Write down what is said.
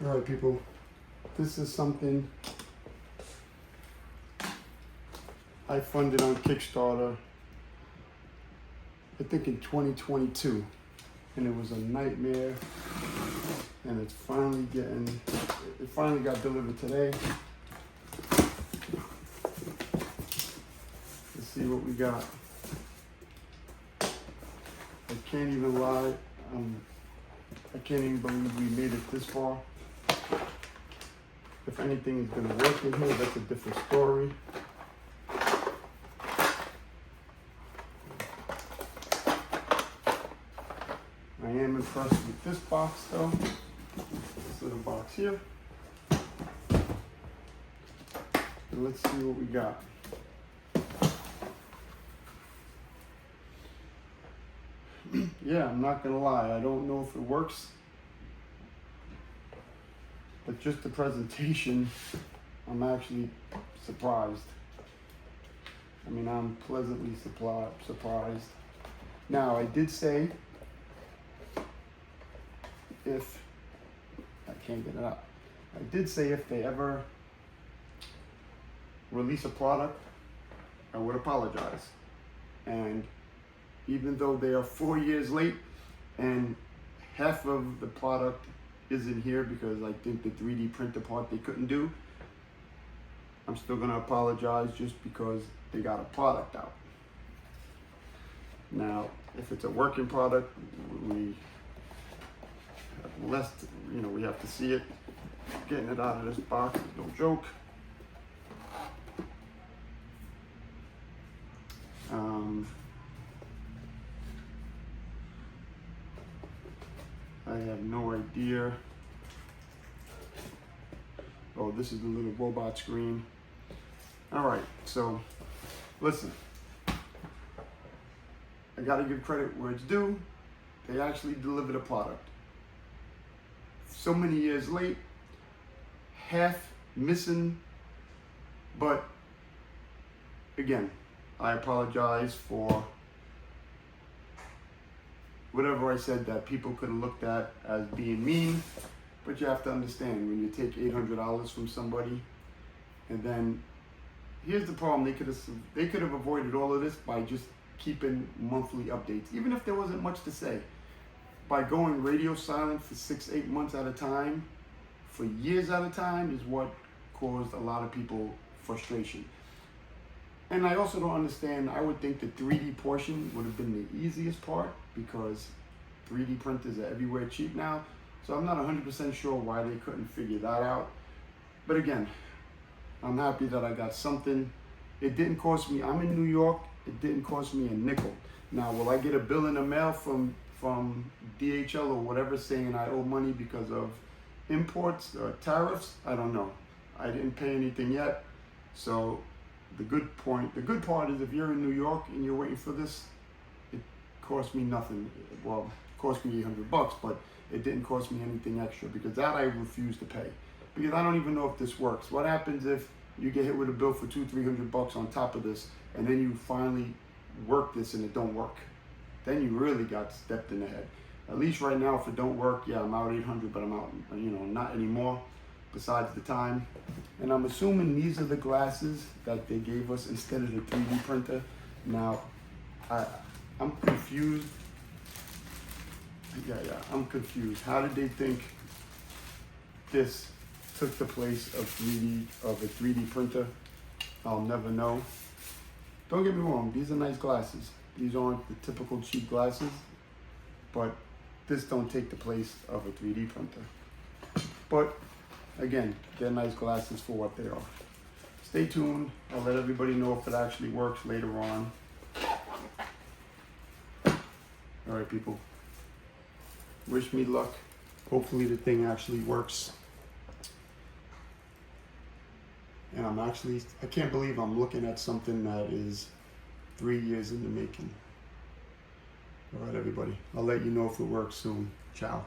All right, people, this is something I funded on Kickstarter, I think in 2022, and it was a nightmare, and it finally got delivered today. Let's see what we got. I can't even lie, I can't even believe we made it this far. If anything is going to work in here, that's a different story. I am impressed with this box though. This little box here. And let's see what we got. Yeah, I'm not gonna lie, I don't know if it works, but just the presentation, I'm actually surprised. I mean, I'm pleasantly surprised. Now, I did say, if I can't get it out, I did say if they ever release a product, I would apologize. And even though they are 4 years late and half of the product isn't here because I think the 3D printer part they couldn't do, I'm still gonna apologize just because they got a product out. Now, if it's a working product, we have to see it. Getting it out of this box is no joke. I have no idea. Oh, this is the little robot screen. All right, so listen. I gotta give credit where it's due. They actually delivered a product. So many years late, half missing, but again, I apologize for whatever I said that people could have looked at as being mean, but you have to understand when you take $800 from somebody, and then here's the problem: they could have avoided all of this by just keeping monthly updates, even if there wasn't much to say. By going radio silent for 6-8 months at a time, for years at a time, is what caused a lot of people frustration. And I also don't understand, I would think the 3D portion would have been the easiest part because 3D printers are everywhere cheap now. So I'm not 100% sure why they couldn't figure that out. But again, I'm happy that I got something. It didn't cost me, I'm in New York, it didn't cost me a nickel. Now, will I get a bill in the mail from DHL or whatever saying I owe money because of imports or tariffs? I don't know. I didn't pay anything yet. So the good part is if you're in New York and you're waiting for this, it cost me nothing. Well, it cost me $800, but it didn't cost me anything extra because that I refuse to pay. Because I don't even know if this works. What happens if you get hit with a bill for $200-300 on top of this, and then you finally work this and it don't work? Then you really got stepped in the head. At least right now, if it don't work, yeah, I'm out 800, but I'm out, not anymore, besides the time. And I'm assuming these are the glasses that they gave us instead of the 3D printer. Now, I'm confused. Yeah, I'm confused. How did they think this took the place of a 3D printer? I'll never know. Don't get me wrong, these are nice glasses. These aren't the typical cheap glasses, but this don't take the place of a 3D printer. But again, they're nice glasses for what they are. Stay tuned. I'll let everybody know if it actually works later on. All right, people. Wish me luck. Hopefully the thing actually works. And I can't believe I'm looking at something that is 3 years in the making. All right, everybody. I'll let you know if it works soon. Ciao.